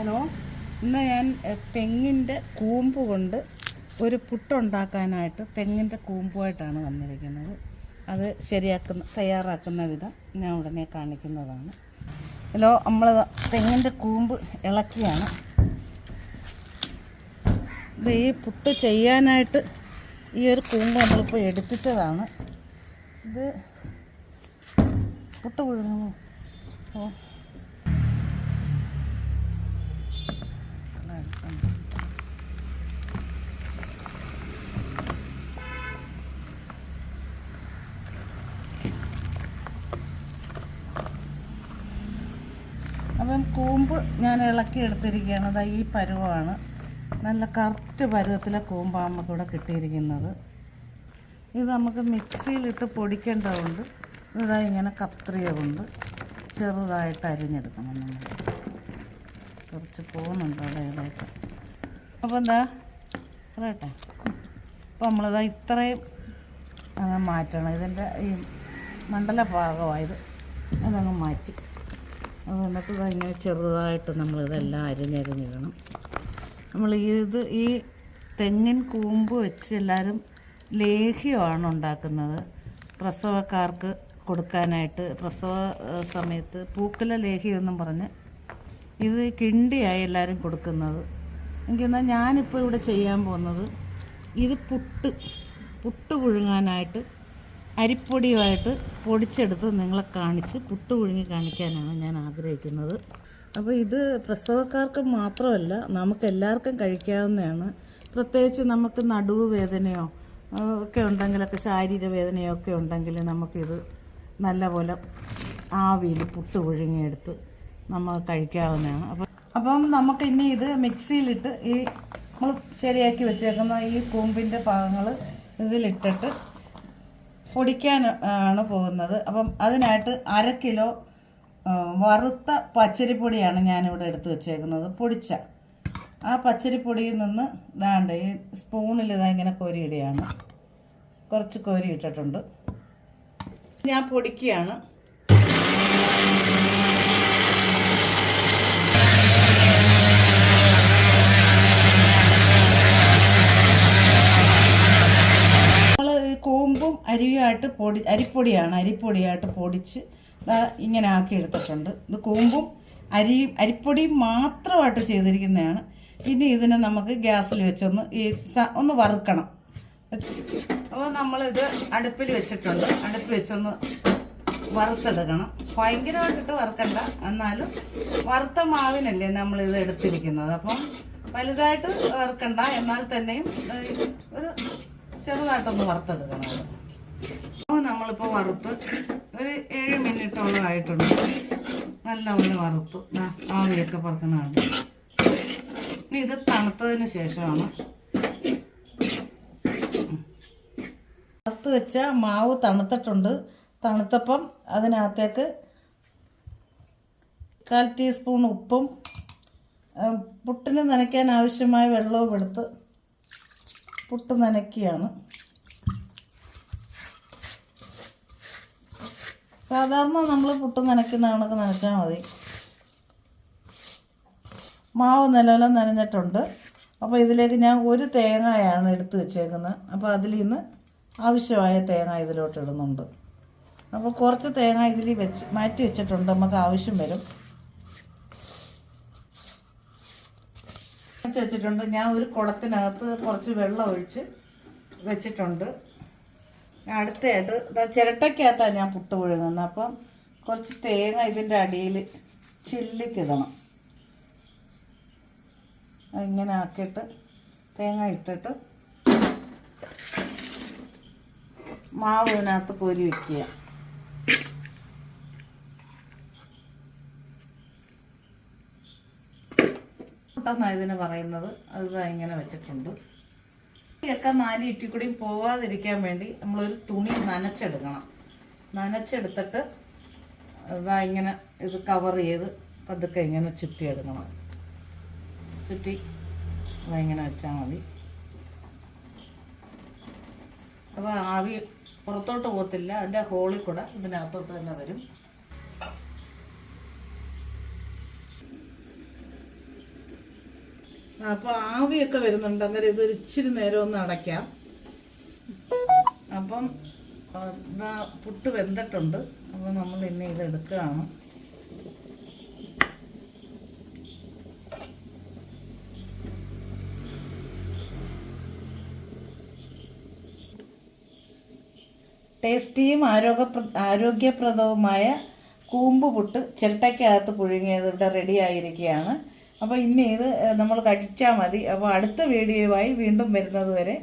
Hello, ഇന്ന് ഞാൻ തെങ്ങിൻ്റെ കൂമ്പ് കൊണ്ട് ഒരു പുട്ടുണ്ടാക്കാനായിട്ട് തെങ്ങിൻ്റെ കൂമ്പുമായിട്ടാണ് വന്നിരിക്കുന്നത്. അത് തയ്യാറാക്കുന്ന വിധം ഞാൻ ഉടനെ കാണിക്കുന്നതാണ്. ഹലോ, നമ്മൾ തെങ്ങിൻ്റെ കൂമ്പ് ഇളക്കിയാണ് ഇത് ഈ പുട്ട് ചെയ്യാനായിട്ട് ഈ ഒരു കൂമ്പ് നമ്മളിപ്പോൾ എടുപ്പിച്ചതാണ്. ഇത് പുട്ട് പുഴുങ്ങുന്നു. അപ്പം കൂമ്പ് ഞാൻ ഇളക്കി എടുത്തിരിക്കുകയാണ്. അത് ഈ പരുവമാണ്. നല്ല കറക്റ്റ് പരുവത്തിലെ കൂമ്പാണ് നമുക്കിവിടെ കിട്ടിയിരിക്കുന്നത്. ഇത് നമുക്ക് മിക്സിയിലിട്ട് പൊടിക്കേണ്ടതുകൊണ്ട് ഇതാ ഇങ്ങനെ കത്രിക കൊണ്ട് ചെറുതായിട്ട് അരിഞ്ഞെടുക്കണം. നമ്മൾ കുറച്ച് പോകുന്നുണ്ട് അവിടെ ഇവിടെയൊക്കെ. അപ്പോൾ എന്താ പറയട്ടെ, അപ്പോൾ നമ്മളിതാ ഇത്രയും മാറ്റണം. ഇതിൻ്റെ ഈ മണ്ഡല ഭാഗമായത് അതങ്ങ് മാറ്റി. എന്നിട്ട് ഇങ്ങനെ ചെറുതായിട്ട് നമ്മളിതെല്ലാം അരിഞ്ഞരിഞ്ഞിടണം. നമ്മൾ ഈ തെങ്ങിൻ കൂമ്പ് വെച്ച് എല്ലാവരും ലേഹ്യമാണ് ഉണ്ടാക്കുന്നത്. പ്രസവക്കാർക്ക് കൊടുക്കാനായിട്ട് പ്രസവ സമയത്ത് പൂക്കുല ലേഹ്യമെന്നും പറഞ്ഞ് ഇത് കിണ്ടിയായി എല്ലാവരും കൊടുക്കുന്നത്. എനിക്കെന്നാൽ ഞാനിപ്പോൾ ഇവിടെ ചെയ്യാൻ പോകുന്നത് ഇത് പുട്ട് പുഴുങ്ങാനായിട്ട് അരിപ്പൊടിയുമായിട്ട് പൊടിച്ചെടുത്ത് നിങ്ങളെ കാണിച്ച് പുട്ട് പുഴുങ്ങി കാണിക്കാനാണ് ഞാൻ ആഗ്രഹിക്കുന്നത്. അപ്പോൾ ഇത് പ്രസവക്കാർക്ക് മാത്രമല്ല, നമുക്ക് എല്ലാവർക്കും കഴിക്കാവുന്നതാണ്. പ്രത്യേകിച്ച് നമുക്ക് നടുവ് വേദനയോ ഒക്കെ ഉണ്ടെങ്കിലൊക്കെ, ശാരീരിക വേദനയോ ഒക്കെ ഉണ്ടെങ്കിൽ നമുക്കിത് നല്ലപോലെ ആവിയിൽ പുട്ട് പുഴുങ്ങിയെടുത്ത് നമ്മൾ കഴിക്കാവുന്നതാണ്. അപ്പം നമുക്ക് ഇനി ഇത് മിക്സിയിലിട്ട് ഈ നമ്മൾ ശരിയാക്കി വെച്ചേക്കുന്ന ഈ കൂമ്പിൻ്റെ ഭാഗങ്ങൾ ഇതിലിട്ടിട്ട് പൊടിക്കാൻ ആണ് പോകുന്നത്. അപ്പം അതിനായിട്ട് 1/2 കിലോ വറുത്ത പച്ചരിപ്പൊടിയാണ് ഞാനിവിടെ എടുത്ത് വെച്ചേക്കുന്നത്. പൊടിച്ച ആ പച്ചരിപ്പൊടിയിൽ നിന്ന് ഇതാണ്ട് ഈ സ്പൂണിൽ ഇതാ ഇങ്ങനെ കോരിയിടുകയാണ്. കുറച്ച് കോരി ഇട്ടിട്ടുണ്ട്. ഞാൻ പൊടിക്കുകയാണ്. കൂമ്പും അരിപ്പൊടിയായിട്ട് പൊടിച്ച് ഇങ്ങനെ ആക്കി എടുത്തിട്ടുണ്ട്. ഇത് കൂമ്പും അരിപ്പൊടിയും മാത്രമായിട്ട് ചെയ്തിരിക്കുന്നതാണ്. ഇനി ഇതിനെ നമുക്ക് ഗ്യാസിൽ വെച്ചൊന്ന് ഒന്ന് വറുക്കണം. അപ്പോൾ നമ്മളിത് അടുപ്പിൽ വെച്ചിട്ടുണ്ട്. അടുപ്പിൽ വെച്ചൊന്ന് വറുത്തെടുക്കണം. ഭയങ്കരമായിട്ടിട്ട് വറുക്കണ്ട, എന്നാലും വറുത്ത മാവിനല്ലേ നമ്മളിത് എടുത്തിരിക്കുന്നത്. അപ്പം വലുതായിട്ട് വറുക്കണ്ട, എന്നാൽ തന്നെയും ഒരു ചെറുതായിട്ടൊന്ന് വറുത്തെടുക്കണം. അപ്പോൾ നമ്മളിപ്പോൾ വറുത്ത് ഒരു 7 മിനിറ്റോളം ആയിട്ടുണ്ട്. നല്ലപോലെ വറുത്ത് ആവിയൊക്കെ പറക്കുന്നതാണ്. ഇനി ഇത് തണുത്തതിന് ശേഷമാണ് വറുത്ത് വെച്ച മാവ് തണുത്തിട്ടുണ്ട്. തണുത്തപ്പം അതിനകത്തേക്ക് 1/4 ടീസ്പൂൺ ഉപ്പും പുട്ടിന് നനയ്ക്കാൻ ആവശ്യമായ വെള്ളവും എടുത്ത് പുട്ട് നനയ്ക്കുകയാണ്. സാധാരണ നമ്മൾ പുട്ട് നനയ്ക്കുന്ന കണക്ക് നനച്ചാൽ മതി. മാവ് നല്ലപോലെ നനഞ്ഞിട്ടുണ്ട്. അപ്പോൾ ഇതിലേക്ക് ഞാൻ ഒരു തേങ്ങയാണ് എടുത്ത് വെച്ചേക്കുന്നത്. അപ്പോൾ അതിൽ നിന്ന് ആവശ്യമായ തേങ്ങ ഇതിലോട്ട് ഇടുന്നുണ്ട്. അപ്പോൾ കുറച്ച് തേങ്ങ ഇതിൽ മാറ്റി വെച്ചിട്ടുണ്ട്, നമുക്ക് ആവശ്യം വരും. വെച്ചിട്ടുണ്ട്. ഞാൻ ഒരു കുടത്തിനകത്ത് കുറച്ച് വെള്ളം ഒഴിച്ച് വെച്ചിട്ടുണ്ട്. അടുത്തതായിട്ട് ചിരട്ടയ്ക്കകത്താണ് ഞാൻ പുട്ട് പുഴുങ്ങുന്നത്. അപ്പം കുറച്ച് തേങ്ങ ഇതിൻ്റെ അടിയിൽ ചില്ലിക്കിടണം. ഇങ്ങനെ ആക്കിയിട്ട് തേങ്ങ ഇട്ടിട്ട് മാവ് ഇതിനകത്ത് കോരി വയ്ക്കുക. പുട്ടെന്നാണ് ഇതിന് പറയുന്നത്. അത് ഇങ്ങനെ വെച്ചിട്ടുണ്ട്. ഒക്കെ 4 ഇറ്റിക്കൂടിയും പോവാതിരിക്കാൻ വേണ്ടി നമ്മളൊരു തുണി നനച്ചെടുക്കണം. നനച്ചെടുത്തിട്ട് ഇങ്ങനെ ഇത് കവർ ചെയ്ത് പതുക്കെ ഇങ്ങനെ ചുറ്റിയെടുക്കണം. ചുറ്റി അതിങ്ങനെ വെച്ചാൽ മതി. അപ്പോൾ ആവി പുറത്തോട്ട് പോകത്തില്ല. അതിൻ്റെ ഹോളിൽ കൂടെ ഇതിനകത്തോട്ട് തന്നെ വരും. അപ്പോൾ ആവിയൊക്കെ വരുന്നുണ്ട്. അന്നേരം ഇതൊരു ഇച്ചിരി നേരം ഒന്ന് അടയ്ക്കാം. അപ്പം ഇതാ പുട്ട് വെന്തിട്ടുണ്ട്. അപ്പോൾ നമ്മൾ ഇനി ഇത് എടുക്കുകയാണ്. ടേസ്റ്റിയും ആരോഗ്യപ്രദവുമായ കൂമ്പ് പുട്ട് ചിരട്ടയ്ക്കകത്ത് പുഴുങ്ങിയത് ഇവിടെ റെഡി ആയിരിക്കുകയാണ്. അപ്പോൾ ഇനി ഇത് നമ്മൾ കഴിച്ചാൽ മതി. അപ്പോൾ അടുത്ത വീഡിയോയുമായി വീണ്ടും വരുന്നത് വരെ